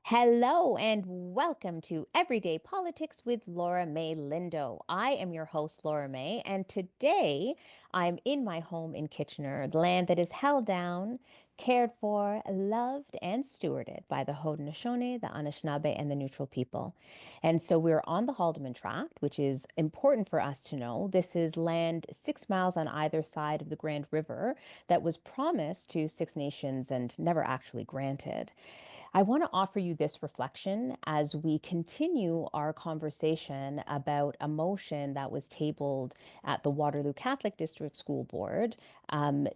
Hello and welcome to Everyday Politics with Laura May Lindo. I am your host, Laura May, and today I'm in my home in Kitchener, the land that is held down, cared for, loved, and stewarded by the Haudenosaunee, the Anishinaabe, and the Neutral people. And so we're on the Haldeman Tract, which is important for us to know. This is land 6 miles on either side of the Grand River that was promised to Six Nations and never actually granted. I want to offer you this reflection as we continue our conversation about a motion that was tabled at the Waterloo Catholic District School Board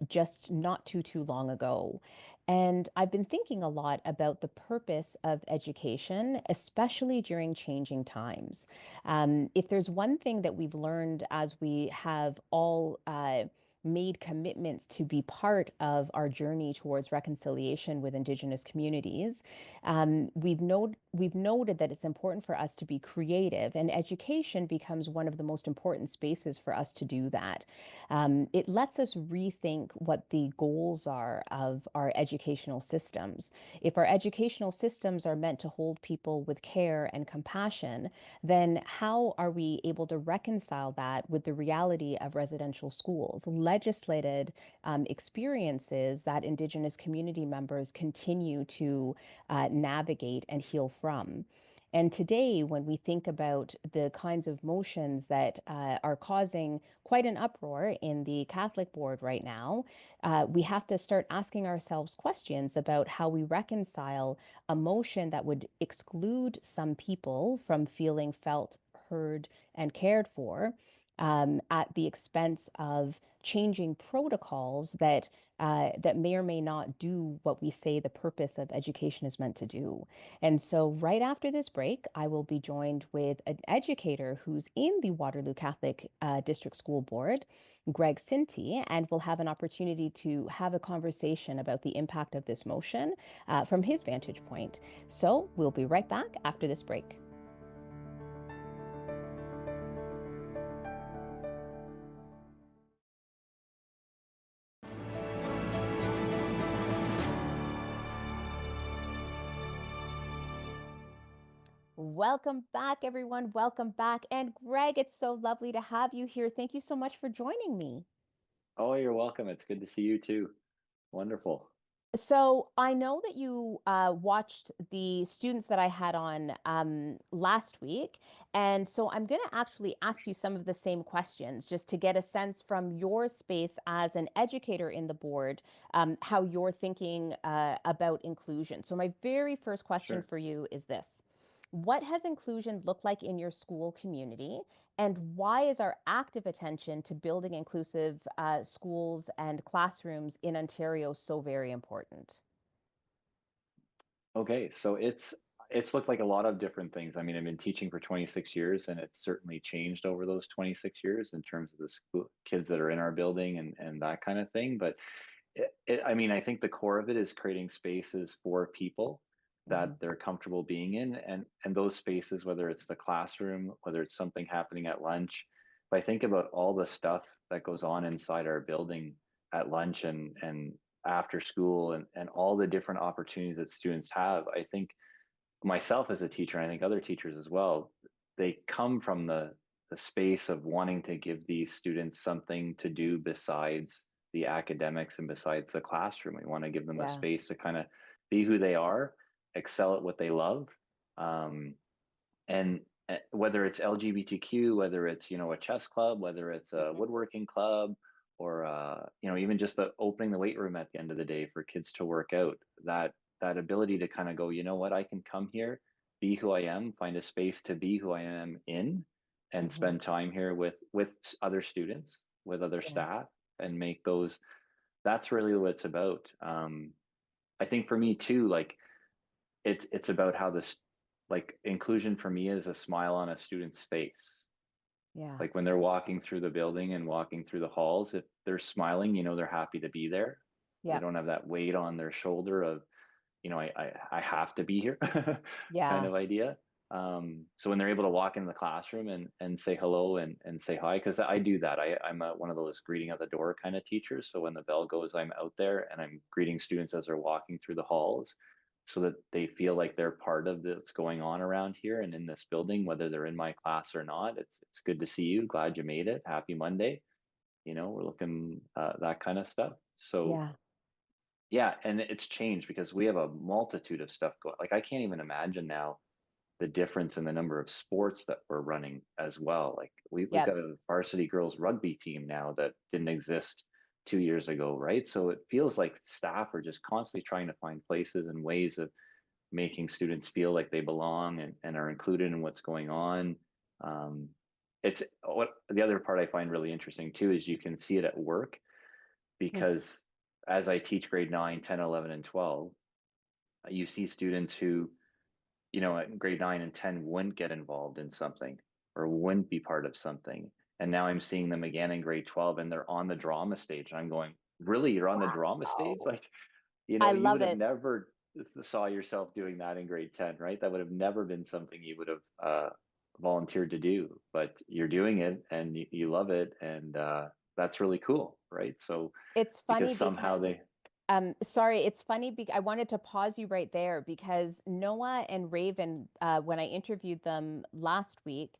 just not too long ago. And I've been thinking a lot about the purpose of education, especially during changing times. If there's one thing that we've learned as we have all made commitments to be part of our journey towards reconciliation with Indigenous communities, we've noted that it's important for us to be creative, and education becomes one of the most important spaces for us to do that. It lets us rethink what the goals are of our educational systems. If our educational systems are meant to hold people with care and compassion, then how are we able to reconcile that with the reality of residential schools, legislated experiences that Indigenous community members continue to navigate and heal from? And today, when we think about the kinds of motions that are causing quite an uproar in the Catholic board right now, we have to start asking ourselves questions about how we reconcile a motion that would exclude some people from feeling felt, heard, and cared for, at the expense of changing protocols that may or may not do what we say the purpose of education is meant to do. And so, right after this break, I will be joined with an educator who's in the Waterloo Catholic District School Board, Greg Cinti, and we'll have an opportunity to have a conversation about the impact of this motion from his vantage point. So, we'll be right back after this break. Welcome back, everyone. Welcome back. And Greg, it's so lovely to have you here. Thank you so much for joining me. Oh, you're welcome. It's good to see you too. Wonderful. So I know that you watched the students that I had on last week. And so I'm going to actually ask you some of the same questions just to get a sense from your space as an educator in the board, how you're thinking about inclusion. So my very first question Sure. for you is this. What has inclusion looked like in your school community? And why is our active attention to building inclusive schools and classrooms in Ontario so very important? Okay, so it's looked like a lot of different things. I mean, I've been teaching for 26 years, and it's certainly changed over those 26 years in terms of the school kids that are in our building and that kind of thing. But I mean, I think the core of it is creating spaces for people Mhm. that they're comfortable being in, and those spaces, whether it's the classroom, whether it's something happening at lunch. If I think about all the stuff that goes on inside our building at lunch and after school and all the different opportunities that students have, I think myself as a teacher, and I think other teachers as well, they come from the space of wanting to give these students something to do besides the academics and besides the classroom. We want to give them a Yeah. space to kind of be who they are, excel at what they love, um, and whether it's LGBTQ, whether it's a chess club, whether it's a Mhm. woodworking club, or even just the opening the weight room at the end of the day for kids to work out. That ability to kind of go, you know what, I can come here, be who I am, find a space to be who I am in, and Mhm. spend time here with other students, with other Yeah. staff, and make those. That's really what it's about. I think for me too, like it's about how this, like, inclusion for me is a smile on a student's face. Yeah. Like when they're walking through the building and walking through the halls, if they're smiling, they're happy to be there. They Yeah. don't have that weight on their shoulder of, I have to be here kind Yeah. of idea. So when they're able to walk into the classroom and say hello and say hi, because I do that. I'm one of those greeting at the door kind of teachers. So when the bell goes, I'm out there and I'm greeting students as they're walking through the halls. so that they feel like they're part of what's going on around here and in this building, whether they're in my class or not. It's good to see you. Glad you made it. Happy Monday. We're looking that kind of stuff. So Yeah. yeah, and it's changed because we have a multitude of stuff going. Like I can't even imagine now the difference in the number of sports that we're running as well. Like we've Yep. got a varsity girls rugby team now that didn't exist 2 years ago, right? So it feels like staff are just constantly trying to find places and ways of making students feel like they belong and are included in what's going on. Um, it's what the other part I find really interesting too is you can see it at work Mm. because as I teach grade 9, 10, 11, and 12, you see students who at grade 9 and 10 wouldn't get involved in something or wouldn't be part of something. And now I'm seeing them again in grade 12 and they're on the drama stage. And I'm going, really? You're on the drama stage? Wow. Like, I you love would have it. never saw yourself doing that in grade 10, right? That would have never been something you would have volunteered to do, but you're doing it and you love it. And that's really cool, right? So, It's because funny somehow because, they, sorry, it's funny because I wanted to pause you right there because Noah and Raven, when I interviewed them last week,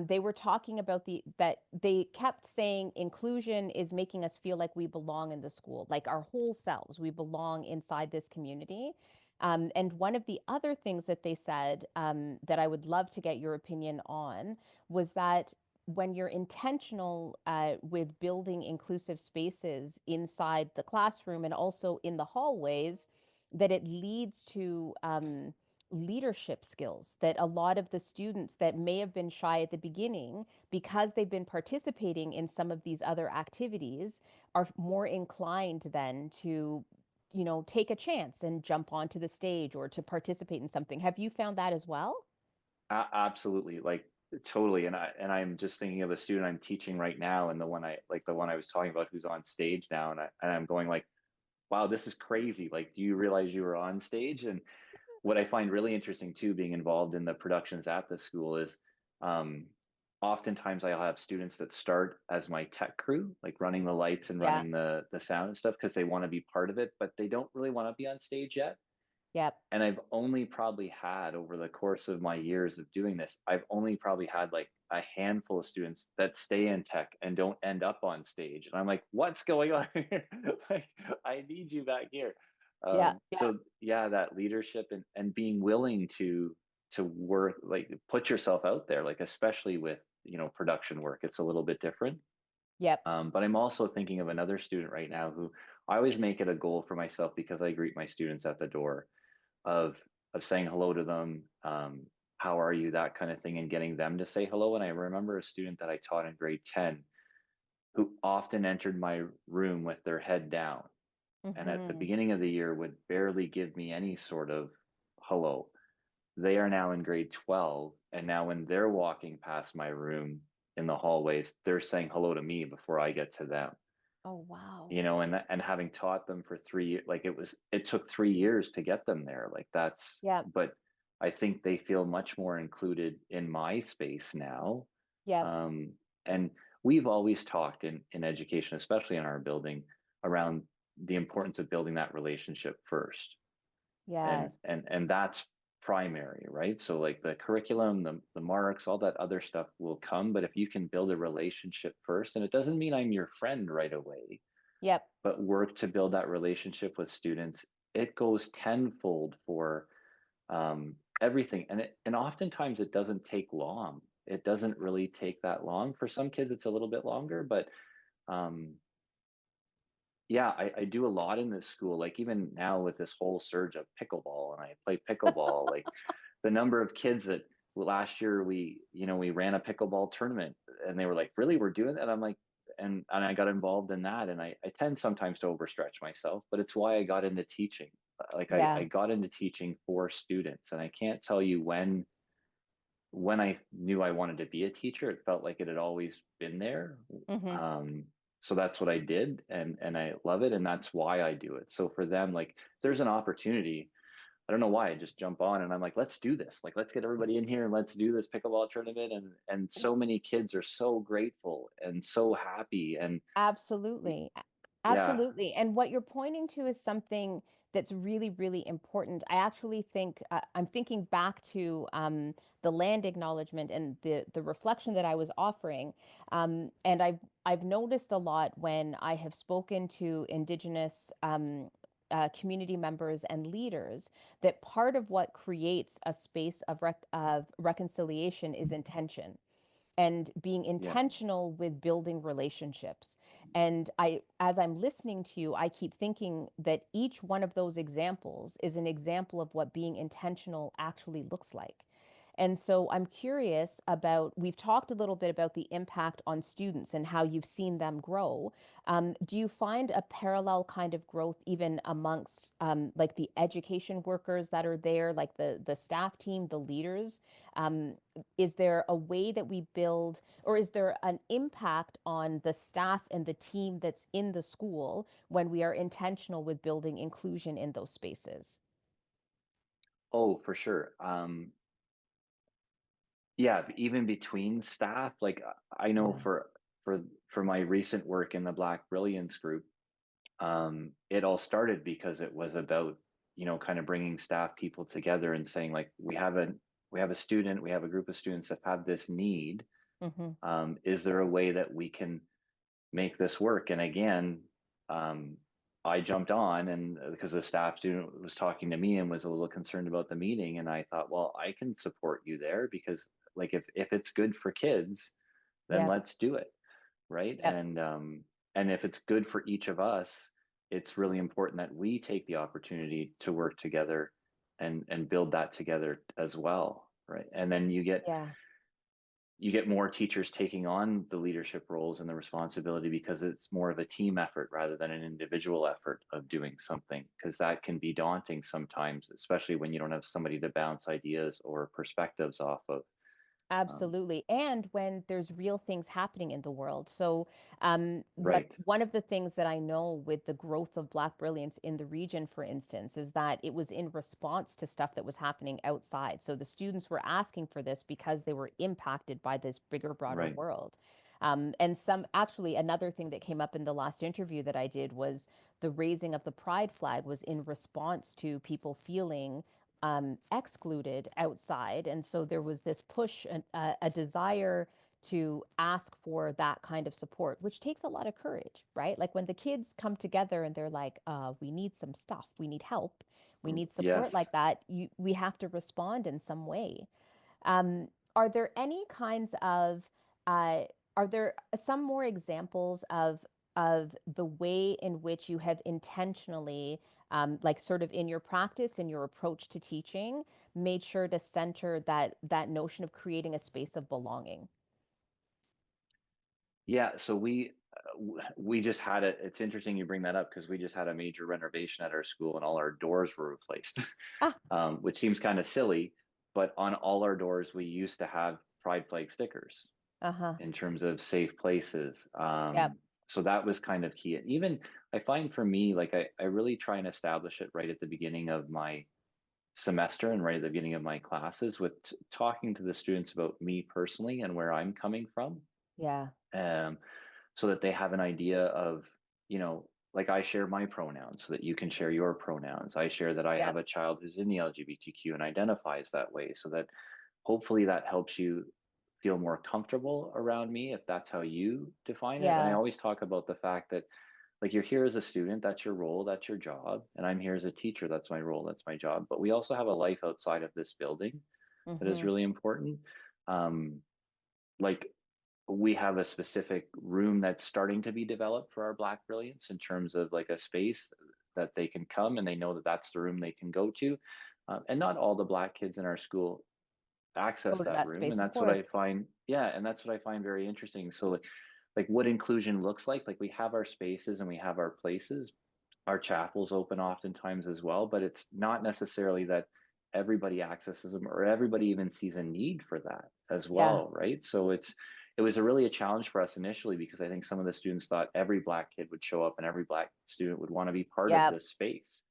they were talking about that they kept saying inclusion is making us feel like we belong in the school, like our whole selves, we belong inside this community. And one of the other things that they said, that I would love to get your opinion on was that when you're intentional with building inclusive spaces inside the classroom and also in the hallways, that it leads to leadership skills that a lot of the students that may have been shy at the beginning, because they've been participating in some of these other activities, are more inclined then to, take a chance and jump onto the stage or to participate in something. Have you found that as well? absolutely, like totally. And I'm just thinking of a student I'm teaching right now, and the one I was talking about who's on stage now, and I'm going like, wow, this is crazy. Like, do you realize you were on stage? And what I find really interesting too, being involved in the productions at the school, is um, oftentimes I'll have students that start as my tech crew, like running the lights and Yeah. running the sound and stuff, because they want to be part of it, but they don't really want to be on stage yet. Yep. And I've only probably had, over the course of my years of doing this, I've only probably had like a handful of students that stay in tech and don't end up on stage. And I'm like, what's going on here? Like, I need you back here. Yeah. Yeah. So yeah, that leadership and being willing to work, like put yourself out there, like especially with production work, it's a little bit different. Yep. But I'm also thinking of another student right now who I always make it a goal for myself, because I greet my students at the door, of saying hello to them, how are you, that kind of thing, and getting them to say hello. And I remember a student that I taught in grade 10 who often entered my room with their head down, and at the Hmm. beginning of the year would barely give me any sort of hello. They are now in grade 12, and now when they're walking past my room in the hallways, they're saying hello to me before I get to them. Oh, wow. And having taught them for 3 years, like it took 3 years to get them there, like that's, Yep. but I think they feel much more included in my space now. Yep. um, and we've always talked in education, especially in our building, around the importance of building that relationship first, and Yes. and that's primary, right? So like the curriculum, the marks, all that other stuff will come, but if you can build a relationship first, and it doesn't mean I'm your friend right away, Yep. but work to build that relationship with students, it goes tenfold for everything. And oftentimes it doesn't take long. It doesn't really take that long. For some kids, it's a little bit longer, but um, yeah, I do a lot in this school. Like even now with this whole surge of pickleball, and I play pickleball, like the number of kids that, last year we ran a pickleball tournament, and they were like, really, we're doing that? And I'm like, and I got involved in that. And I tend sometimes to overstretch myself, but it's why I got into teaching. Like I Yeah. got into teaching for students, and I can't tell you when I knew I wanted to be a teacher. It felt like it had always been there. Hmm. Um, so that's what I did, and I love it, and that's why I do it. So for them, like, there's an opportunity. I don't know why I just jump on, and I'm like, let's do this. Like, let's get everybody in here and let's do this pickleball tournament. And so many kids are so grateful and so happy. And Absolutely. yeah, Absolutely. And what you're pointing to is something that's really, really important. I actually think I'm thinking back to the land acknowledgement and the reflection that I was offering, and I've noticed a lot when I have spoken to Indigenous community members and leaders that part of what creates a space of reconciliation is intention and being Yeah. intentional with building relationships. And as I'm listening to you, I keep thinking that each one of those examples is an example of what being intentional actually looks like. And so I'm curious about, we've talked a little bit about the impact on students and how you've seen them grow. Do you find a parallel kind of growth even amongst like the education workers that are there, like the staff team, the leaders? Um, is there a way that we build, or is there an impact on the staff and the team that's in the school when we are intentional with building inclusion in those spaces? Oh, for sure. Yeah, even between staff, like I know Yeah. for my recent work in the Black Brilliance group, it all started because it was about, kind of bringing staff people together and saying like we have a group of students that have this need. Hmm. Is there a way that we can make this work? And again, um, I jumped on, and because the staff student was talking to me and was a little concerned about the meeting, and I thought, well, I can support you there because like if it's good for kids, then Yep. let's do it, right? Yep. And if it's good for each of us, it's really important that we take the opportunity to work together and build that together as well, right? And then Yeah. you get more teachers taking on the leadership roles and the responsibility because it's more of a team effort rather than an individual effort of doing something, because that can be daunting sometimes, especially when you don't have somebody to bounce ideas or perspectives off of. um, Absolutely. And when there's real things happening in the world. So, right. one of the things that I know with the growth of Black Brilliance in the region, for instance, is that it was in response to stuff that was happening outside. So the students were asking for this because they were impacted by this bigger, broader Right. world. And actually, another thing that came up in the last interview that I did was the raising of the pride flag was in response to people feeling excluded outside. And so there was this push, a desire to ask for that kind of support, which takes a lot of courage, right? Like when the kids come together and they're like, we need some stuff, we need help, we need support Yes. like that, we have to respond in some way. Are there any kinds of, uh, are there some more examples of the way in which you have intentionally, like sort of in your practice and your approach to teaching, made sure to center that notion of creating a space of belonging? Yeah, so we just had it. It's interesting you bring that up because we just had a major renovation at our school and all our doors were replaced, Ah, which seems kind of silly, but on all our doors we used to have pride flag stickers uh-huh. in terms of safe places. Yep. So that was kind of key. And even I find for me, like I really try and establish it right at the beginning of my semester and right at the beginning of my classes with talking to the students about me personally and where I'm coming from. Yeah. Um, so that they have an idea of, like I share my pronouns so that you can share your pronouns. I share that I have Yep. a child who's in the LGBTQ and identifies that way, so that hopefully that helps you feel more comfortable around me if that's how you define it. And I Yeah. always talk about the fact that like you're here as a student, that's your role, that's your job, and I'm here as a teacher, that's my role, that's my job. But we also have a life outside of this building that is Mm-hmm. really important. Um, like we have a specific room that's starting to be developed for our Black Brilliance in terms of like a space that they can come and they know that that's the room they can go to. And not all the Black kids in our school Go access to that that room. And space, of that's what I course. find, yeah, and that's what I find very interesting. So like what inclusion looks like we have our spaces and we have our places. Our chapels open oftentimes as well, but it's not necessarily that everybody accesses them or everybody even sees a need for that as Yeah. well, right? So it was really a challenge for us initially because I think some of the students thought every Black kid would show up and every Black student would want to be part of Yep. this space.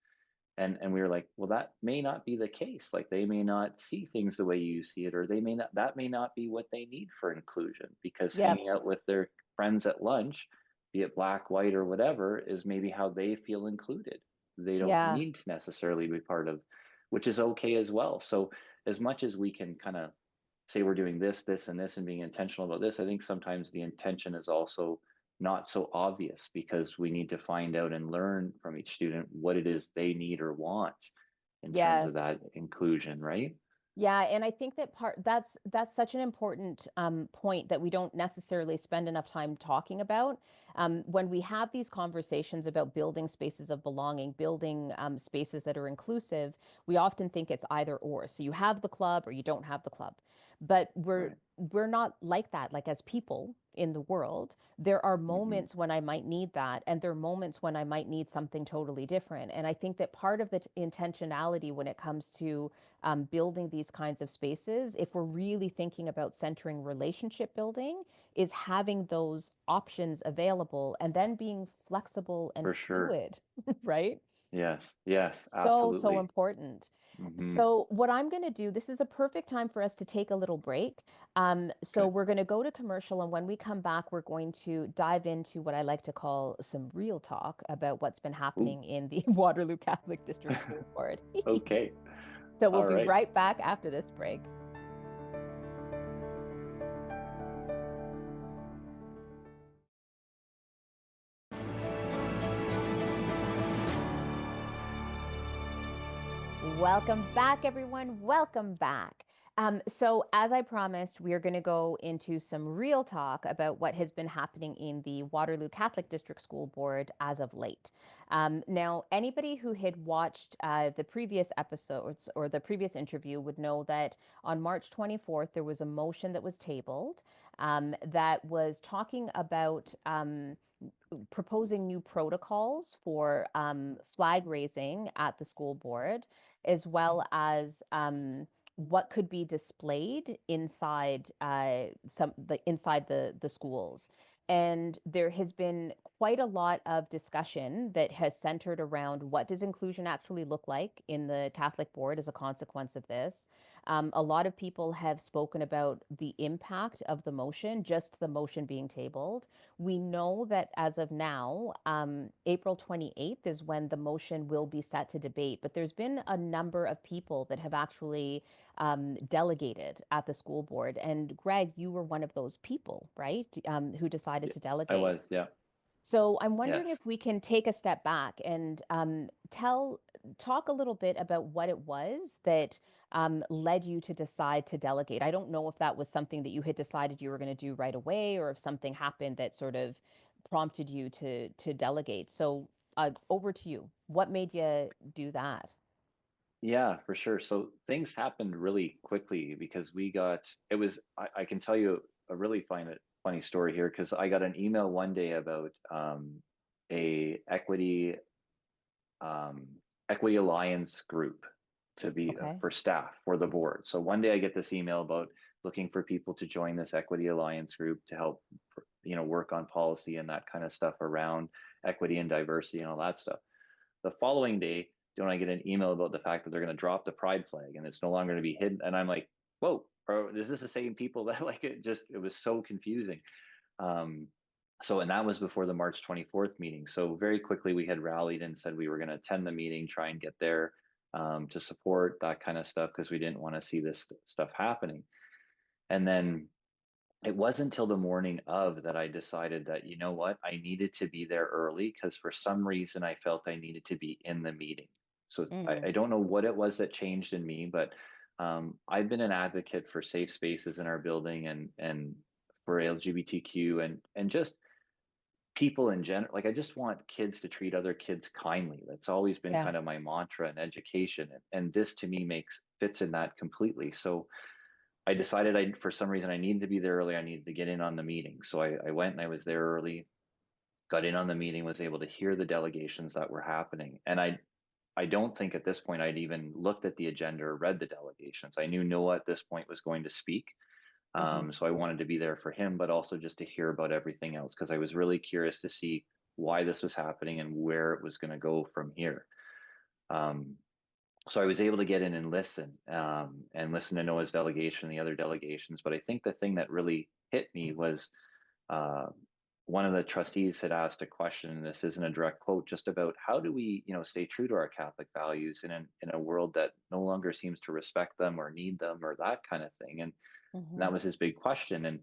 And we were like, well, that may not be the case. Like they may not see things the way you see it, or they may not, that may not be what they need for inclusion, because Yep. hanging out with their friends at lunch, be it Black, white, or whatever, is maybe how they feel included. they don't Yeah. need to necessarily be part of, which is okay as well. So as much as we can kind of say we're doing this, this, and this, and being intentional about this, I think sometimes the intention is also not so obvious because we need to find out and learn from each student what it is they need or want in terms of Yes. that inclusion, right? Yeah, and I think that that's such an important point that we don't necessarily spend enough time talking about. When we have these conversations about building spaces of belonging, building spaces that are inclusive, we often think it's either or. So you have the club or you don't have the club. But Right. we're not like that. Like as people in the world, there are Hmm. moments when I might need that, and there are moments when I might need something totally different. And I think that part of the intentionality when it comes to building these kinds of spaces, if we're really thinking about centering relationship building, is having those options available and then being flexible and For sure. fluid, right? Yes. It's Yes. so Absolutely. important. Hmm. So, what I'm going to do, this is a perfect time for us to take a little break. So, Okay. we're going to go to commercial, and when we come back, we're going to dive into what I like to call some real talk about what's been Ooh. happening in the Waterloo Catholic District School Board. Okay. So, we'll All be right. right back after this break. Welcome back, everyone. Welcome back. So, as I promised, we are going to go into some real talk about what has been happening in the Waterloo Catholic District School Board as of late. Now, anybody who had watched the previous episodes or the previous interview would know that on March 24th, there was a motion that was tabled that was talking about proposing new protocols for flag raising at the school board, as well as what could be displayed inside inside the schools. And there has been quite a lot of discussion that has centered around what does inclusion actually look like in the Catholic board as a consequence of this. A lot of people have spoken about the impact of the motion, just the motion being tabled. We know that as of now, April 28th is when the motion will be set to debate, but there's been a number of people that have actually delegated at the school board. And Greg, you were one of those people, right? Who decided Yeah, to I delegate. was. Yeah. So I'm wondering Yes. if we can take a step back and talk a little bit about what it was that led you to decide to delegate. I don't know if that was something that you had decided you were going to do right away, or if something happened that sort of prompted you to delegate. So over to you. What made you do that? Yeah, for sure. So things happened really quickly because I can tell you a really funny story here because I got an email one day about a um, equity alliance group to be Okay. for staff for the board. So one day I get this email about looking for people to join this equity alliance group to help, work on policy and that kind of stuff around equity and diversity and all that stuff. The following day, don't I get an email about the fact that they're going to drop the pride flag and it's no longer going to be hidden? And I'm like, whoa, is this the same people that like it was so confusing. Um, and that was before the March 24th meeting. So very quickly we had rallied and said we were going to attend the meeting, try and get there to support that kind of stuff because we didn't want to see this stuff happening. And then it wasn't until the morning of that I decided that, you know what, I needed to be there early because for some reason I felt I needed to be in the meeting. So Mm, I don't know what it was that changed in me, but I've been an advocate for safe spaces in our building and for LGBTQ and just people in general. Like I just want kids to treat other kids kindly. That's always been yeah. kind of my mantra in education, and this to me makes fits in that completely. So I decided for some reason, I needed to be there early. I needed to get in on the meeting. So I went and I was there early, got in on the meeting, was able to hear the delegations that were happening. And I don't think at this point I'd even looked at the agenda or read the delegations. I knew Noah at this point was going to speak. Hmm. So I wanted to be there for him, but also just to hear about everything else because I was really curious to see why this was happening and where it was going to go from here. Um, so I was able to get in and listen to Noah's delegation and the other delegations. But I think the thing that really hit me was uh, one of the trustees had asked a question, and this isn't a direct quote, just about how do we, stay true to our Catholic values in a world that no longer seems to respect them or need them or that kind of thing. And that Hmm. was his big question. And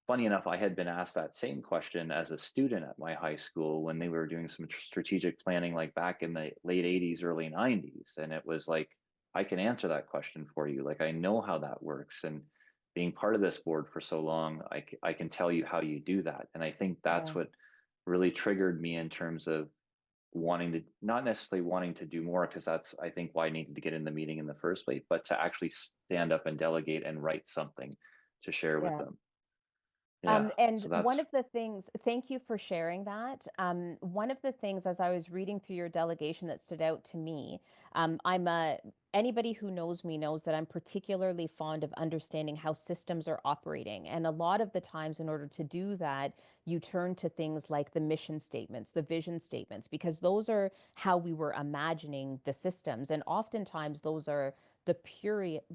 funny enough, I had been asked that same question as a student at my high school when they were doing some strategic planning, like back in the late 80s, early 90s. And it was like, I can answer that question for you. Like, I know how that works. And being part of this board for so long, I can tell you how you do that. And I think that's Yeah. what really triggered me in terms of wanting to, not necessarily wanting to do more, because that's, I think, why I needed to get in the meeting in the first place, but to actually stand up and delegate and write something to share with Yeah. them. Yeah. And So one that's of the things, thank you for sharing that. One of the things, as I was reading through your delegation, that stood out to me, anybody who knows me knows that I'm particularly fond of understanding how systems are operating. And a lot of the times, in order to do that, you turn to things like the mission statements, the vision statements, because those are how we were imagining the systems. And oftentimes, those are the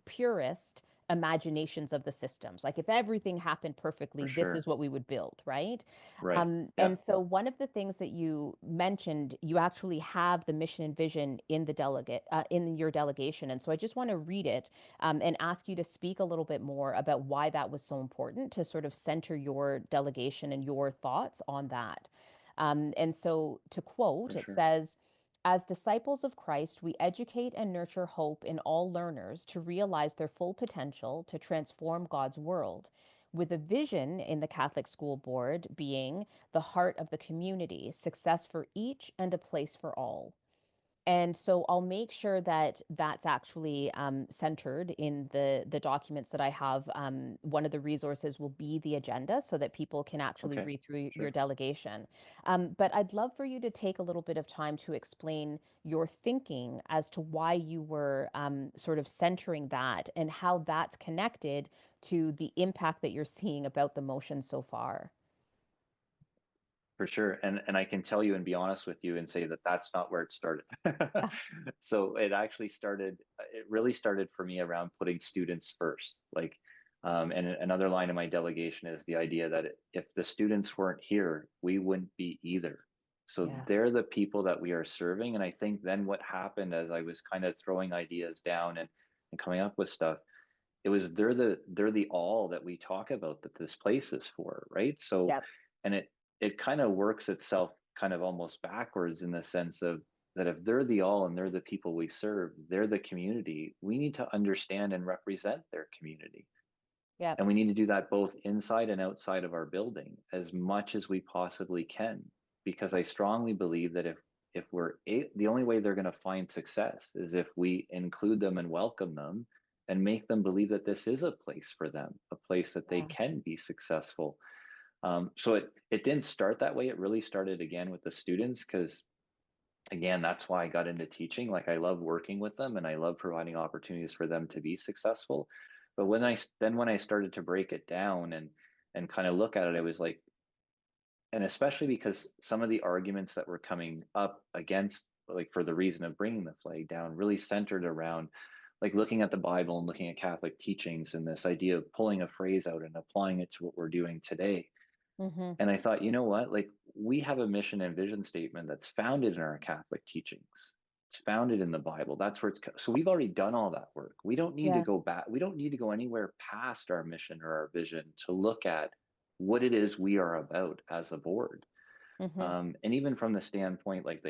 purest imaginations of the systems. Like if everything happened perfectly, for this is sure. what we would build, right? Right. Yeah. And so one of the things that you mentioned, you actually have the mission and vision in the delegate in your delegation. And so I just want to read it and ask you to speak a little bit more about why that was so important to sort of center your delegation and your thoughts on that. And so to quote, For it sure. says, as disciples of Christ, we educate and nurture hope in all learners to realize their full potential to transform God's world, with a vision in the Catholic School Board being the heart of the community, success for each and a place for all. And so I'll make sure that that's actually centered in the documents that I have. One of the resources will be the agenda so that people can actually Okay. read through your Sure. delegation. But I'd love for you to take a little bit of time to explain your thinking as to why you were sort of centering that and how that's connected to the impact that you're seeing about the motion so far. For sure. And I can tell you and be honest with you and say that that's not where it started. So it actually started, it really started for me around putting students first. Like, and another line in my delegation is the idea that if the students weren't here, we wouldn't be either. So Yeah. they're the people that we are serving. And I think then what happened as I was kind of throwing ideas down and coming up with stuff, it was they're the all that we talk about that this place is for, right? So, Yep. and it kind of works itself kind of almost backwards in the sense of that if they're the all and they're the people we serve, they're the community, we need to understand and represent their community. Yep. And we need to do that both inside and outside of our building as much as we possibly can. Because I strongly believe that if the only way they're going to find success is if we include them and welcome them and make them believe that this is a place for them, a place that they Yeah. can be successful. So it didn't start that way. It really started again with the students because again, that's why I got into teaching. Like I love working with them and I love providing opportunities for them to be successful. But when I started to break it down and kind of look at it, I was like, and especially because some of the arguments that were coming up against, like for the reason of bringing the flag down, really centered around like looking at the Bible and looking at Catholic teachings and this idea of pulling a phrase out and applying it to what we're doing today. Mm-hmm. And I thought, you know what? Like we have a mission and vision statement that's founded in our Catholic teachings. It's founded in the Bible. That's where so we've already done all that work. We don't need to Yeah. go back. We don't need to go anywhere past our mission or our vision to look at what it is we are about as a board. Mm-hmm. And even from the standpoint, like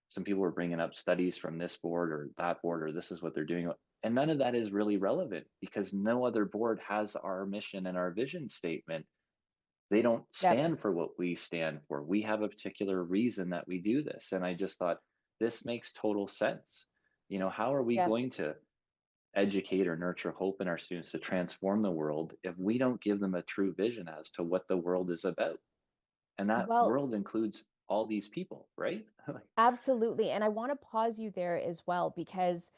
some people were bringing up studies from this board or that board, or this is what they're doing. And none of that is really relevant because no other board has our mission and our vision statement. They don't Yep. stand for what we stand for. We have a particular reason that we do this. And I just thought this makes total sense. How are we Yep. going to educate or nurture hope in our students to transform the world if we don't give them a true vision as to what the world is about? And that Well, world includes all these people, right? absolutely. And I want to pause you there as well because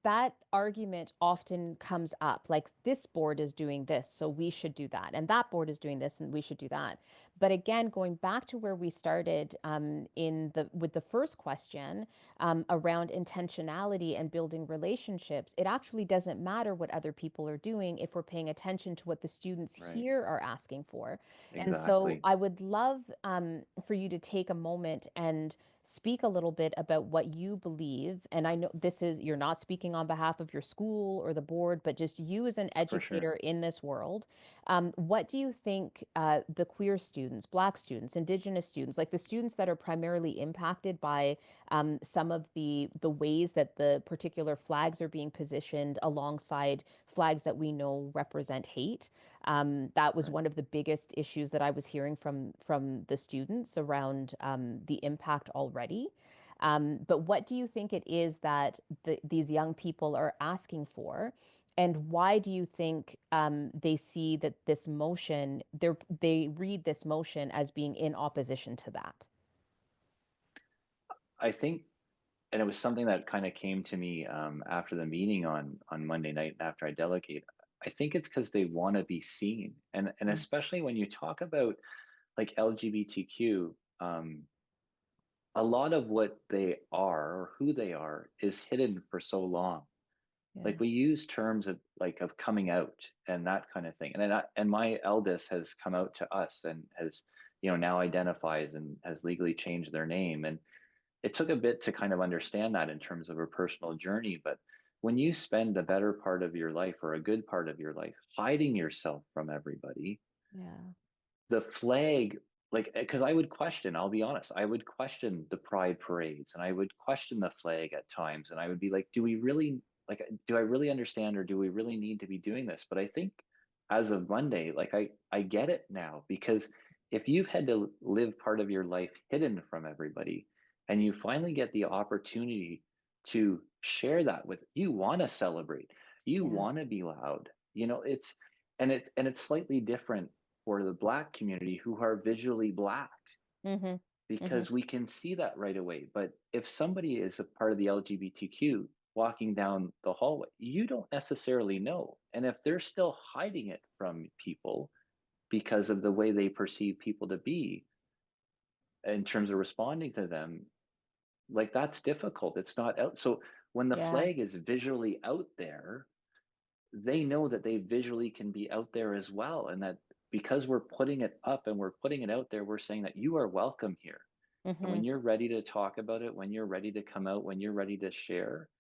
that argument often comes up, like this board is doing this, so we should do that, and that board is doing this, and we should do that. But again, going back to where we started in the with the first question around intentionality and building relationships, it actually doesn't matter what other people are doing if we're paying attention to what the students Right. here are asking for. And so Exactly. I would love for you to take a moment and speak a little bit about what you believe. And I know this is, you're not speaking on behalf of your school or the board, but just you as an For sure. educator in this world. What do you think the queer students, Black students, Indigenous students, like the students that are primarily impacted by some of the ways that the particular flags are being positioned alongside flags that we know represent hate? That was Right. one of the biggest issues that I was hearing from the students around the impact already. But what do you think it is that these young people are asking for? And why do you think they see that this motion, they read this motion as being in opposition to that? I think, and it was something that kind of came to me after the meeting on Monday night after I delegate. I think it's because they want to be seen, and Mm. especially when you talk about like LGBTQ, a lot of what they are or who they are is hidden for so long. Yeah. Like we use terms of like of coming out and that kind of thing, and then and my eldest has come out to us and has now identifies and has legally changed their name, and it took a bit to kind of understand that in terms of her personal journey. But when you spend the better part of your life or a good part of your life hiding yourself from everybody, Yeah. the flag, like, because I would question, I'll be honest, I would question the pride parades and I would question the flag at times. And I would be like, do we really, like, do I really understand or do we really need to be doing this? But I think as of Monday, like, I get it now because if you've had to live part of your life hidden from everybody and you finally get the opportunity to share that with, you want to celebrate, you Yeah. want to be loud, it's, and it's slightly different for the Black community who are visually Black Mm-hmm. Mm-hmm. because we can see that right away. But if somebody is a part of the LGBTQ walking down the hallway, you don't necessarily know. And if they're still hiding it from people because of the way they perceive people to be in terms of responding to them, like that's difficult. It's not out. So when the Yeah. flag is visually out there, they know that they visually can be out there as well, and that because we're putting it up and we're putting it out there, we're saying that you are welcome here. And Mm-hmm. when you're ready to talk about it, when you're ready to come out, when you're ready to share,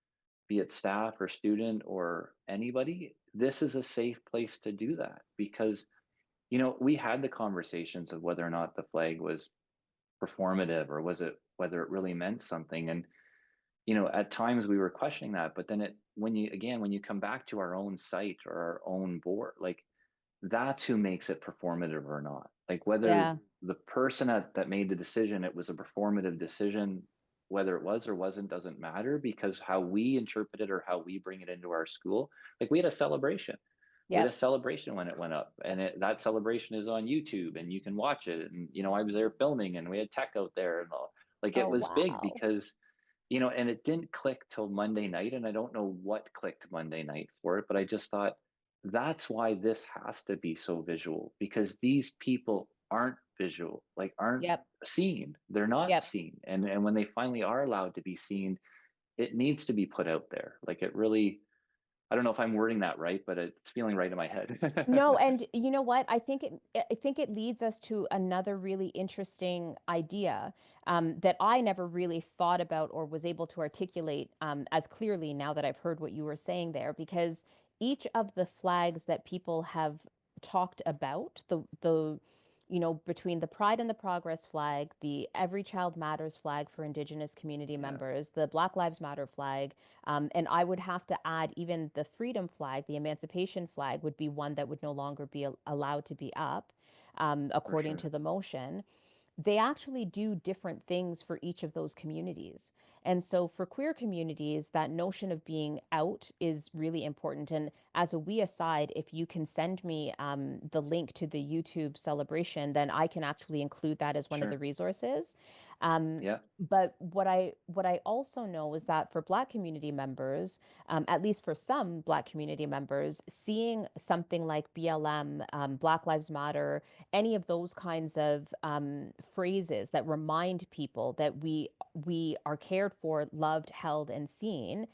be it staff or student or anybody, this is a safe place to do that. Because we had the conversations of whether or not the flag was performative or was it whether it really meant something. And at times we were questioning that, but then when you come back to our own site or our own board, like that's who makes it performative or not. Like whether Yeah. the person that made the decision, it was a performative decision, whether it was or wasn't, doesn't matter because how we interpret it or how we bring it into our school. Like we had a celebration. We had a Yep. celebration when it went up, and that celebration is on YouTube, and you can watch it. And I was there filming, and we had tech out there, and all. Like it Oh, was big wow. because and it didn't click till Monday night. And I don't know what clicked Monday night for it, but I just thought that's why this has to be so visual because these people aren't visual, like aren't Yep. seen. They're not Yep. seen. And when they finally are allowed to be seen, it needs to be put out there. Like it really, I don't know if I'm wording that right, but it's feeling right in my head. No, and you know what? I think it leads us to another really interesting idea that I never really thought about or was able to articulate as clearly now that I've heard what you were saying there, because each of the flags that people have talked about, between the Pride and the Progress flag, the Every Child Matters flag for Indigenous community Yeah, members, the Black Lives Matter flag, and I would have to add even the freedom flag, the emancipation flag would be one that would no longer be allowed to be up, for according sure. to the motion. They actually do different things for each of those communities. And so for queer communities, that notion of being out is really important. And as a wee aside, if you can send me the link to the YouTube celebration, then I can actually include that as one of the Sure. resources. Yeah. But what I also know is that for Black community members, at least for some Black community members, seeing something like BLM, Black Lives Matter, any of those kinds of phrases that remind people that we are cared for, loved, held, and seen,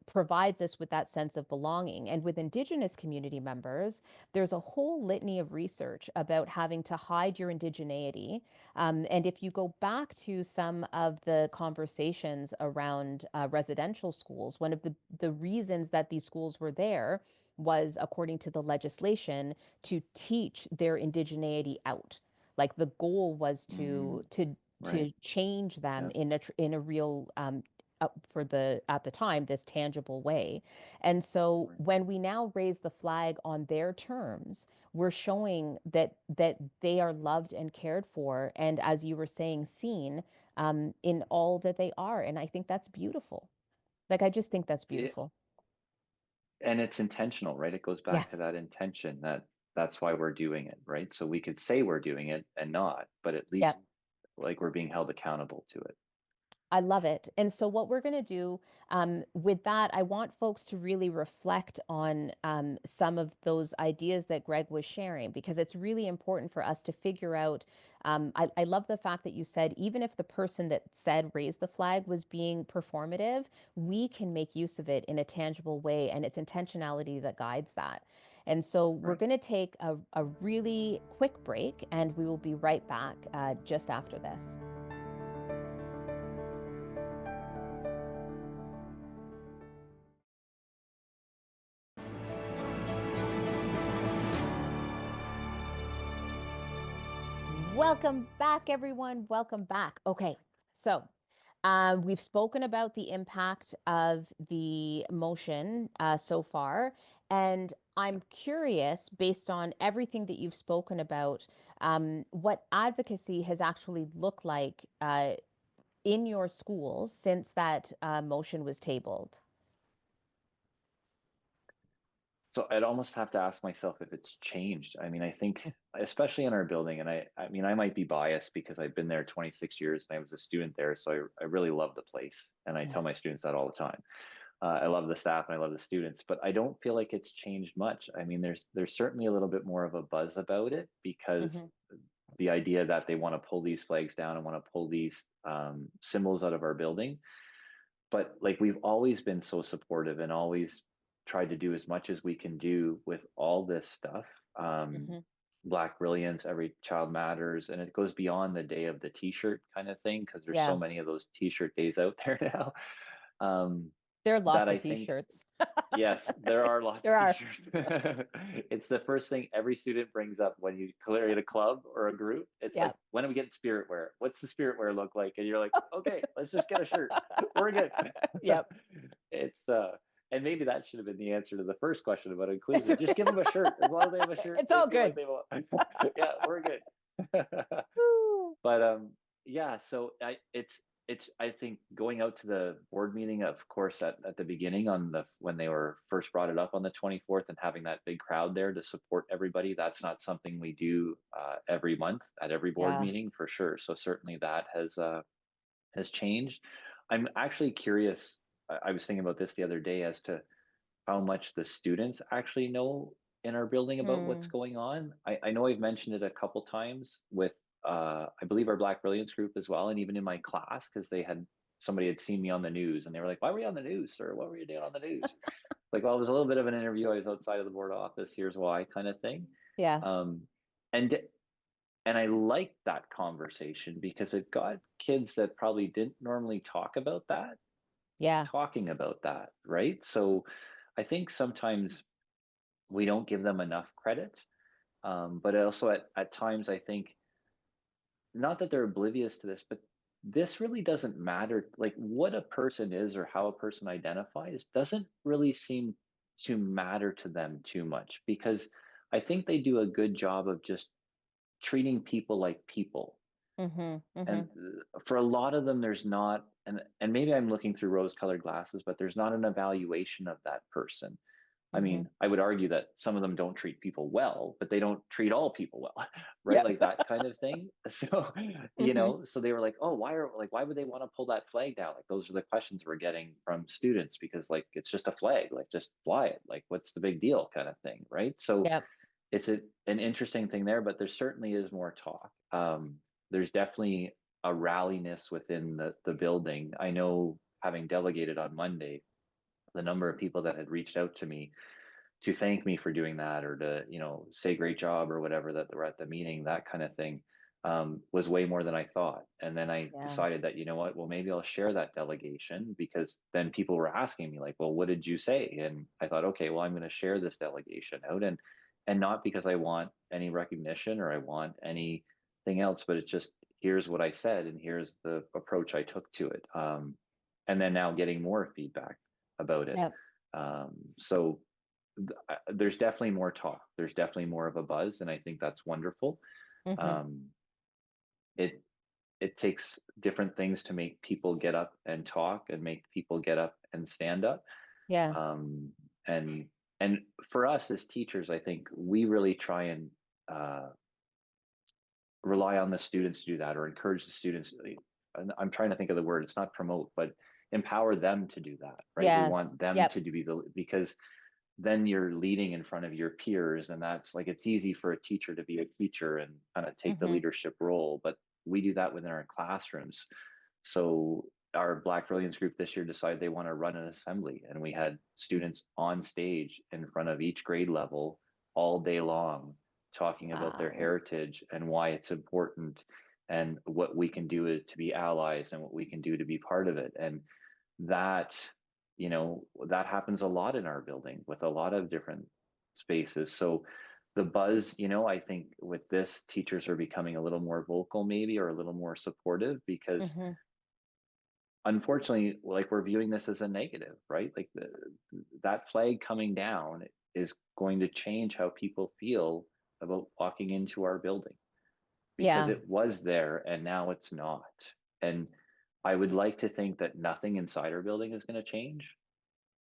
provides us with that sense of belonging. And with Indigenous community members, there's a whole litany of research about having to hide your indigeneity. And if you go back to some of the conversations around residential schools, one of the reasons that these schools were there was, according to the legislation, to teach their indigeneity out. Like the goal was Mm, to right. change them Yeah. in a real for the at the time this tangible way. And so Right. when we now raise the flag on their terms, we're showing that they are loved and cared for, and as you were saying, seen in all that they are. And I think that's beautiful. Like I just think that's It, beautiful. and it's intentional, right? It goes back to that Yes. intention that that's why we're doing it, right? So we could say we're doing it and not, but at least Yep. like we're being held accountable to it. I love it. And so, what we're going to do with that, I want folks to really reflect on some of those ideas that Greg was sharing, because it's really important for us to figure out. I love the fact that you said, even if the person that said raise the flag was being performative, we can make use of it in a tangible way, and it's intentionality that guides that. And so, we're Right. going to take a really quick break, and we will be right back just after this. Welcome back, everyone. Welcome back. Okay, so we've spoken about the impact of the motion so far, and I'm curious, based on everything that you've spoken about, what advocacy has actually looked like in your schools since that motion was tabled. So I'd almost have to ask myself if it's changed. I mean, I think, especially in our building, and I mean, I might be biased because I've been there 26 years and I was a student there. So I really love the place. And I Yeah. tell my students that all the time. I love the staff and I love the students, but I don't feel like it's changed much. I mean, there's certainly a little bit more of a buzz about it because Hmm. the idea that they want to pull these flags down and want to pull these symbols out of our building. But like we've always been so supportive and always tried to do as much as we can do with all this stuff. Hmm. Black brilliance, every child matters, and it goes beyond the day of the T-shirt kind of thing because there's so Yeah, many of those T-shirt days out there now. Um, there are that lots of I think t-shirts. yes, there are lots There of are. T-shirts. It's the first thing every student brings up when you create a club or a group. It's Yeah. like, when are we getting spirit wear? What's the spirit wear look like? And you're like, okay, let's just get a shirt. We're good. Yep. It's and maybe that should have been the answer to the first question about inclusion. Just give them a shirt. As long as they have a shirt, It's they all feel like good. they belong. Yeah, we're good. Woo. But yeah, so it's I think going out to the board meeting, of course, at the beginning on the when they were first brought it up on the 24th and having that big crowd there to support everybody, that's not something we do every month at every board Yeah. meeting for sure. So certainly that has changed. I'm actually curious. I was thinking about this the other day as to how much the students actually know in our building about what's Hmm. going on. I know I've mentioned it a couple times with I believe our Black Brilliance group as well, and even in my class because they had somebody had seen me on the news and they were like, "Why were you on the news, or what were you doing on the news?" Like, well, it was a little bit of an interview. I was outside of the board office. Here's why, kind of thing. Yeah. Um, and and I liked that conversation because it got kids that probably didn't normally talk about that Yeah. talking about that, right? So I think sometimes we don't give them enough credit. But also at times, I think not that they're oblivious to this, but this really doesn't matter. Like what a person is or how a person identifies doesn't really seem to matter to them too much because I think they do a good job of just treating people like people. Hmm. And Hmm. for a lot of them, there's not, and maybe I'm looking through rose-colored glasses, but there's not an evaluation of that person. I Mm-hmm. mean, I would argue that some of them don't treat people well, but they don't treat all people well, right? Yeah. Like that kind of thing. So, Mm-hmm. so they were like, oh, why would they want to pull that flag down? Like those are the questions we're getting from students because like it's just a flag, like just fly it. Like what's the big deal kind of thing, right? So Yep. it's an interesting thing there, but there certainly is more talk. There's definitely a ralliness within the building. I know having delegated on Monday, the number of people that had reached out to me to thank me for doing that or to say great job or whatever that they were at the meeting, that kind of thing, was way more than I thought. And then I Yeah. decided that well, maybe I'll share that delegation, because then people were asking me like, well, what did you say? And I thought, okay, well, I'm going to share this delegation out, and not because I want any recognition or I want anything else, but it's just, here's what I said and here's the approach I took to it. And then now getting more feedback about it. Yep. So there's definitely more talk. There's definitely more of a buzz, and I think that's wonderful. Mm-hmm. Um, it it takes different things to make people get up and talk, and make people get up and stand up. Yeah. Um, and and for us as teachers, I think we really try and uh, rely on the students to do that, or encourage the students. And I'm trying to think of the word. It's not promote, but empower them to do that. Right? We Yes. want them Yep. to be because then you're leading in front of your peers, and that's like, it's easy for a teacher to be a teacher and kind of take the Mm-hmm. leadership role, but we do that within our classrooms. So our Black Brilliance group this year decided they want to run an assembly, and we had students on stage in front of each grade level all day long talking about their Wow. heritage and why it's important, and what we can do is to be allies, and what we can do to be part of it. And that that happens a lot in our building with a lot of different spaces. So the buzz, I think with this, teachers are becoming a little more vocal, maybe, or a little more supportive, because Mm-hmm. unfortunately, like, we're viewing this as a negative, right? Like that flag coming down is going to change how people feel about walking into our building, because Yeah. it was there and now it's not. And I would like to think that nothing inside our building is going to change,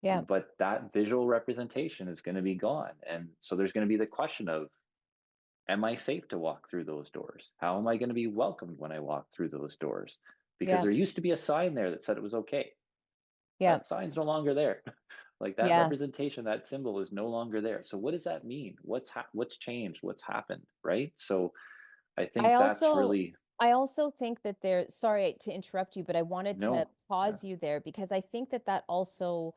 Yeah. but that visual representation is going to be gone. And so there's going to be the question of, am I safe to walk through those doors? How am I going to be welcomed when I walk through those doors? Because Yeah. there used to be a sign there that said it was okay. Yeah. That sign's no longer there. Like, that Yeah. representation, that symbol is no longer there. So what does that mean? What's changed? What's happened? Right? So I I think that's also really I also think that there, sorry to interrupt you, but I wanted to no. Yeah, pause you there because I think that that also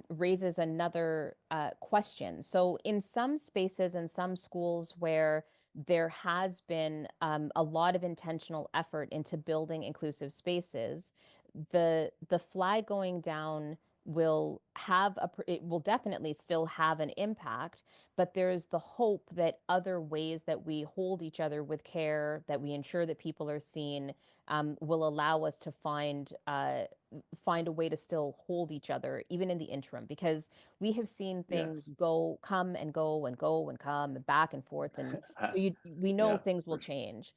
raises another question. So in some spaces and some schools where there has been a lot of intentional effort into building inclusive spaces, the flag going down will have it will definitely still have an impact, but there's the hope that other ways that we hold each other with care, that we ensure that people are seen, will allow us to find a way to still hold each other, even in the interim, because we have seen yes. things come and go and go and come and back and forth, and so we know Yeah, things will for sure. change.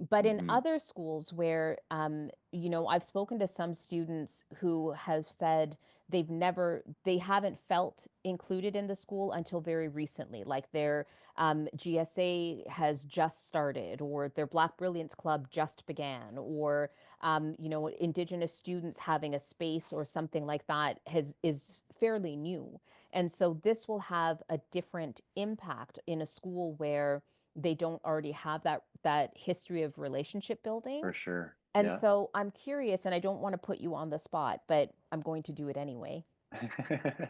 But in Hmm. other schools where, I've spoken to some students who have said they haven't felt included in the school until very recently, like their GSA has just started, or their Black Brilliance Club just began, or, Indigenous students having a space or something like that is fairly new. And so this will have a different impact in a school where they don't already have that history of relationship building. For sure. And Yeah. so I'm curious, and I don't want to put you on the spot, but I'm going to do it anyway.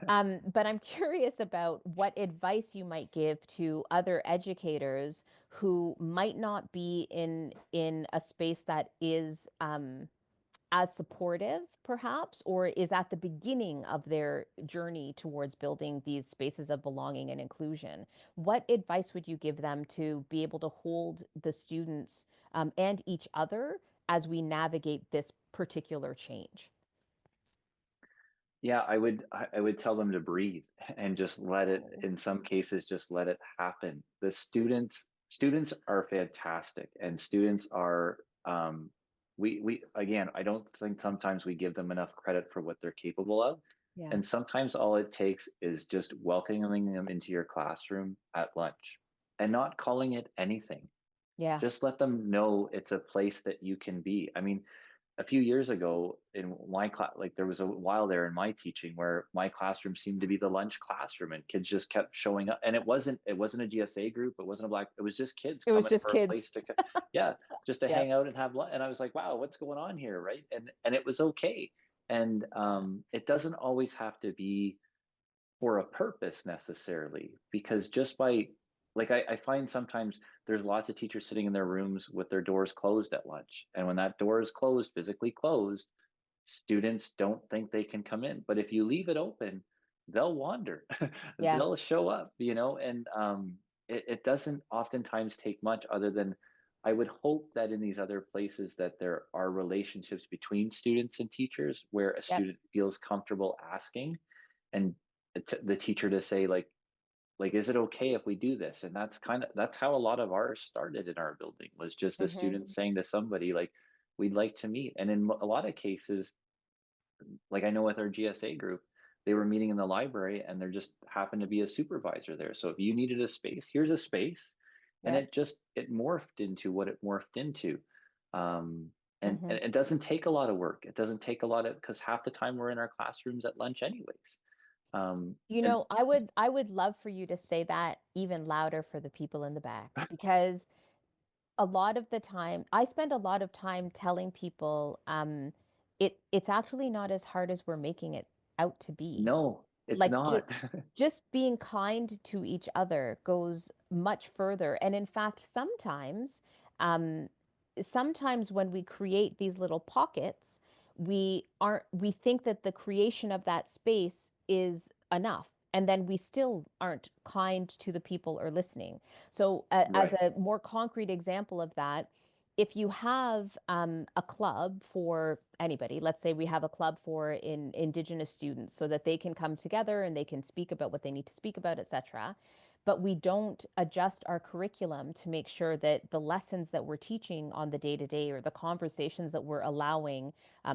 But I'm curious about what advice you might give to other educators who might not be in a space that is as supportive, perhaps, or is at the beginning of their journey towards building these spaces of belonging and inclusion. What advice would you give them to be able to hold the students and each other as we navigate this particular change? Yeah, I would tell them to breathe and just let it, Oh, in some cases, just let it happen. The students are fantastic, and students are, we again, I don't think sometimes we give them enough credit for what they're capable of. Yeah. And sometimes all it takes is just welcoming them into your classroom at lunch and not calling it anything. Yeah. Just let them know it's a place that you can be. I mean, a few years ago in my class, like there was a while there in my teaching where my classroom seemed to be the lunch classroom and kids just kept showing up. And it wasn't a GSA group, it wasn't a black, it was just kids It was coming just for a kids. place to, yeah, just to Yeah. hang out and have lunch. And I was like, wow, what's going on here, right? And it was okay. And it doesn't always have to be for a purpose necessarily, because just by, like, I find sometimes there's lots of teachers sitting in their rooms with their doors closed at lunch, and when that door is closed, physically closed, students don't think they can come in. But if you leave it open, they'll wander. Yeah. They'll show up, and it doesn't oftentimes take much other than, I would hope that in these other places that there are relationships between students and teachers where a Yep. student feels comfortable asking, and the teacher to say, like, is it okay if we do this? And that's how a lot of ours started in our building, was just a Hmm. student saying to somebody, like, we'd like to meet. And in a lot of cases, like I know with our GSA group, they were meeting in the library and there just happened to be a supervisor there. So if you needed a space, here's a space. And Yep. it morphed into what it morphed into. Um, and Hmm. it doesn't take a lot of work. It doesn't take a lot of, because half the time we're in our classrooms at lunch anyways. And I would love for you to say that even louder for the people in the back, because a lot of the time, I spend a lot of time telling people, it's actually not as hard as we're making it out to be. no, it's Like not. just being kind to each other goes much further. And in fact, um, sometimes when we create these little pockets, we think that the creation of that space is enough. And then we still aren't kind to the people or listening. So, as Right. a more concrete example of that, if you have a club for anybody, let's say we have a club for Indigenous students so that they can come together and they can speak about what they need to speak about, etc. But we don't adjust our curriculum to make sure that the lessons that we're teaching on the day to day, or the conversations that we're allowing,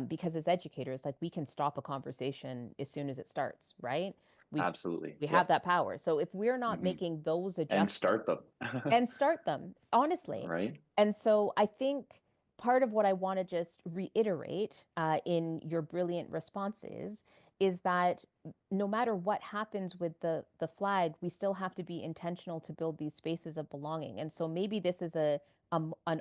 because as educators, like, we can stop a conversation as soon as it starts, right? We Absolutely. we Yeah. have that power. So if we're not Hmm. making those And start adjustments them. and start them, honestly. Right. And so I think part of what I want to just reiterate in your brilliant responses is that no matter what happens with the flag, we still have to be intentional to build these spaces of belonging. And so maybe this is an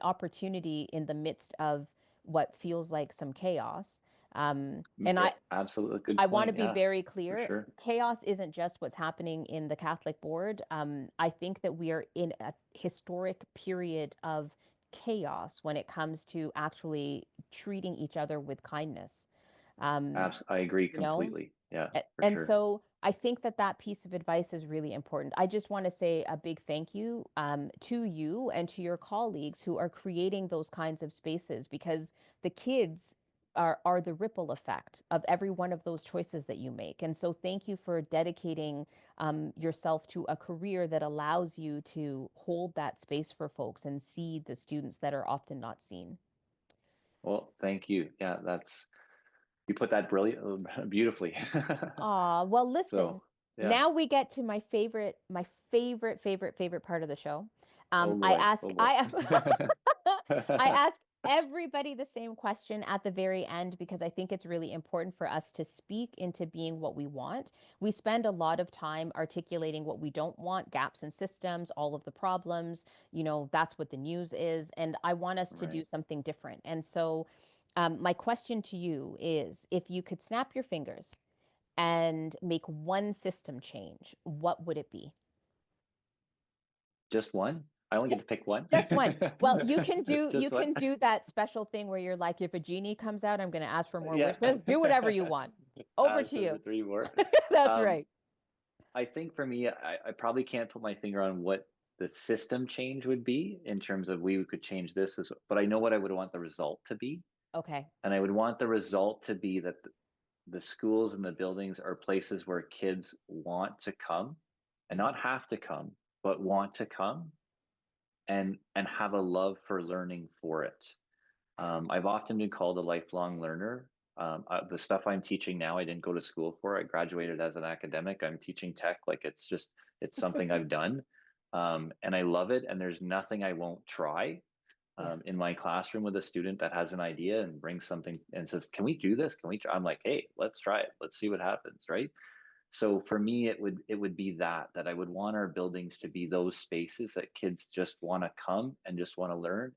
opportunity in the midst of what feels like some chaos. And Yeah, absolutely. Good I want to point. be Yeah, very for clear. sure. Chaos isn't just what's happening in the Catholic board. I think that we are in a historic period of chaos when it comes to actually treating each other with kindness. Um, I agree you know, completely. Yeah, for And sure. so I think that that piece of advice is really important. I just want to say a big thank you to you and to your colleagues who are creating those kinds of spaces, because the kids are the ripple effect of every one of those choices that you make. And so thank you for dedicating yourself to a career that allows you to hold that space for folks and see the students that are often not seen. Well, thank you. Yeah, you put that brilliant, beautifully. Well, listen, So, yeah. now we get to my favorite part of the show. Oh I boy. ask, Oh boy. I, I ask everybody the same question at the very end, because I think it's really important for us to speak into being what we want. We spend a lot of time articulating what we don't want, gaps in systems, all of the problems, that's what the news is. And I want us to do Right. something different. And so, my question to you is, if you could snap your fingers and make one system change, what would it be? Just one? I only Yeah, get to pick one? just one. Well, you can do you Just one? can do that special thing where you're like, if a genie comes out, I'm going to ask for more Yeah. wishes. Do whatever you want. Over to So for you. three more. That's Um, right. I think for me, I probably can't put my finger on what the system change would be in terms of we could change this, but I know what I would want the result to be. Okay. And I would want the result to be that the schools and the buildings are places where kids want to come and not have to come, but want to come and have a love for learning for it. I've often been called a lifelong learner. The stuff I'm teaching now, I didn't go to school for. I graduated as an academic. I'm teaching tech. Like it's something I've done. And I love it. And there's nothing I won't try. Yeah. In my classroom with a student that has an idea and brings something and says, "Can we do this? Can we try?" I'm like, "Hey, let's try it. Let's see what happens." Right. So for me, it would be that I would want our buildings to be those spaces that kids just want to come and just want to learn,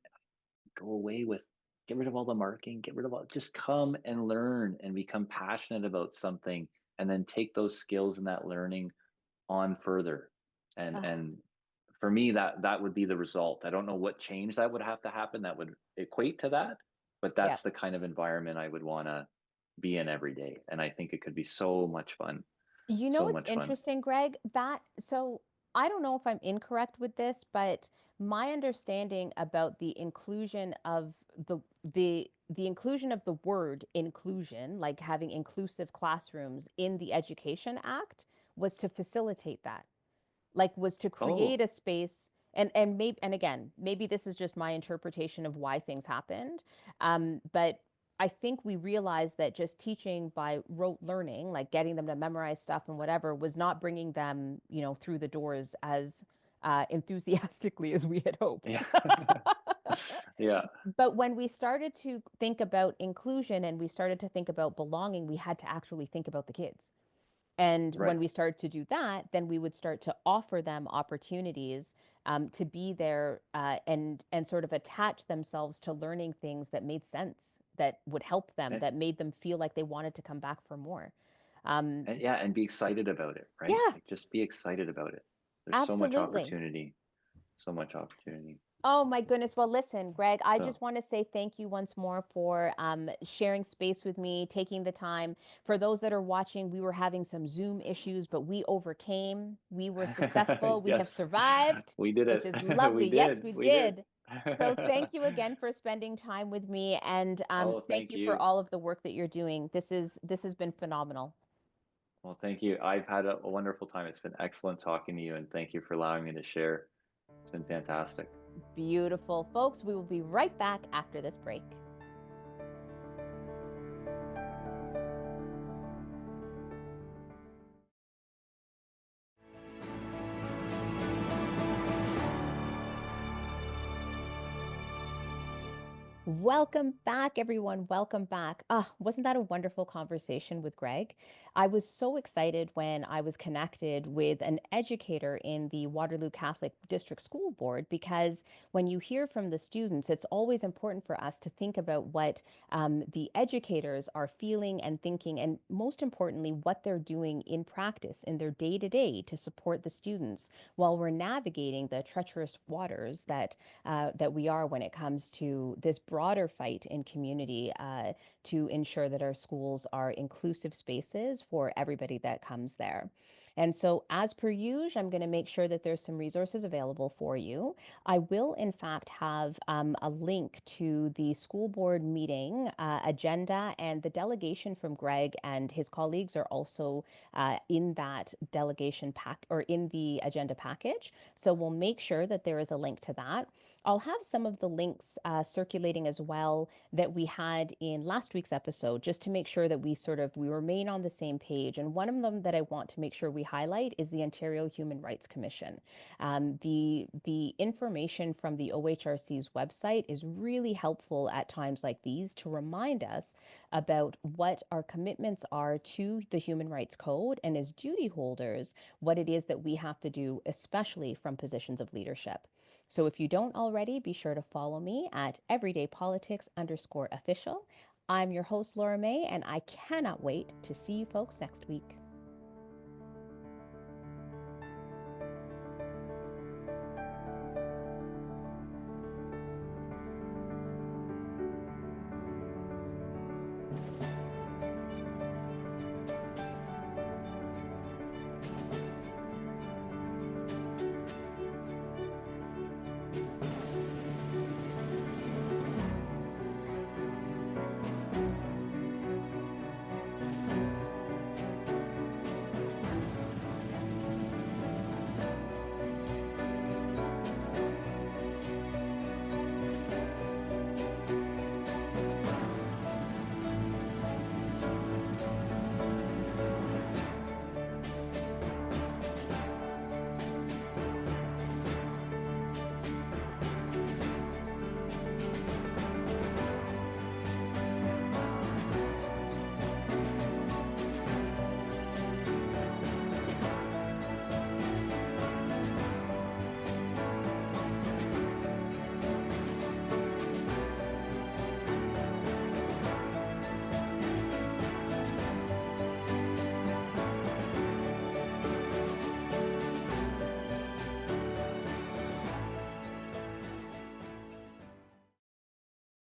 go away with, get rid of all the marking, get rid of all, just come and learn and become passionate about something, and then take those skills and that learning on further. Ah, And for me, that would be the result. I don't know what change that would have to happen that would equate to that, but yeah. that's the kind of environment I would want to be in every day. And I think it could be so much fun. You know So what's much fun. interesting, Greg? That so I don't know if I'm incorrect with this, but my understanding about the inclusion of the inclusion of the word inclusion, like having inclusive classrooms in the Education Act, was to facilitate that, like was to create Oh, a space. And maybe, and again, maybe this is just my interpretation of why things happened, but I think we realized that just teaching by rote learning, like getting them to memorize stuff and whatever, was not bringing them, through the doors as enthusiastically as we had hoped. yeah. Yeah, But when we started to think about inclusion and we started to think about belonging, we had to actually think about the kids. And when right. we start to do that, then we would start to offer them opportunities, to be there, and sort of attach themselves to learning things that made sense, that would help them, And, that made them feel like they wanted to come back for more. Um, and yeah, and be excited about it, right? yeah, Like just be excited about it. There's so much absolutely. opportunity, so much opportunity. Oh my goodness. Well, listen, Greg, I just So want to say thank you once more for sharing space with me, taking the time. For those that are watching, we were having some Zoom issues, but we overcame. We were successful. We have yes, survived, we did which it. is We lovely. Yes, did. we We did. did. So thank you again for spending time with me, and Oh, thank thank you for you. all of the work that you're doing. This has been phenomenal. Well, thank you. I've had a wonderful time. It's been excellent talking to you, and thank you for allowing me to share. It's been fantastic. Beautiful, folks. We will be right back after this break. Welcome back, everyone. Welcome back. Ah, wasn't that a wonderful conversation with Greg? I was so excited when I was connected with an educator in the Waterloo Catholic District School Board, because when you hear from the students, it's always important for us to think about what the educators are feeling and thinking, and most importantly, what they're doing in practice in their day to day to support the students while we're navigating the treacherous waters that we are when it comes to this broader fight in community, to ensure that our schools are inclusive spaces for everybody that comes there. And so, as per usual, I'm going to make sure that there's some resources available for you. I will, in fact, have a link to the school board meeting agenda, and the delegation from Greg and his colleagues are also in that delegation pack, or in the agenda package. So we'll make sure that there is a link to that. I'll have some of the links circulating as well that we had in last week's episode, just to make sure that we remain on the same page. And one of them that I want to make sure we highlight is the Ontario Human Rights Commission. The information from the OHRC's website is really helpful at times like these to remind us about what our commitments are to the Human Rights Code, and as duty holders, what it is that we have to do, especially from positions of leadership. So if you don't already, be sure to follow me at everydaypolitics_official. I'm your host, Laura May, and I cannot wait to see you folks next week.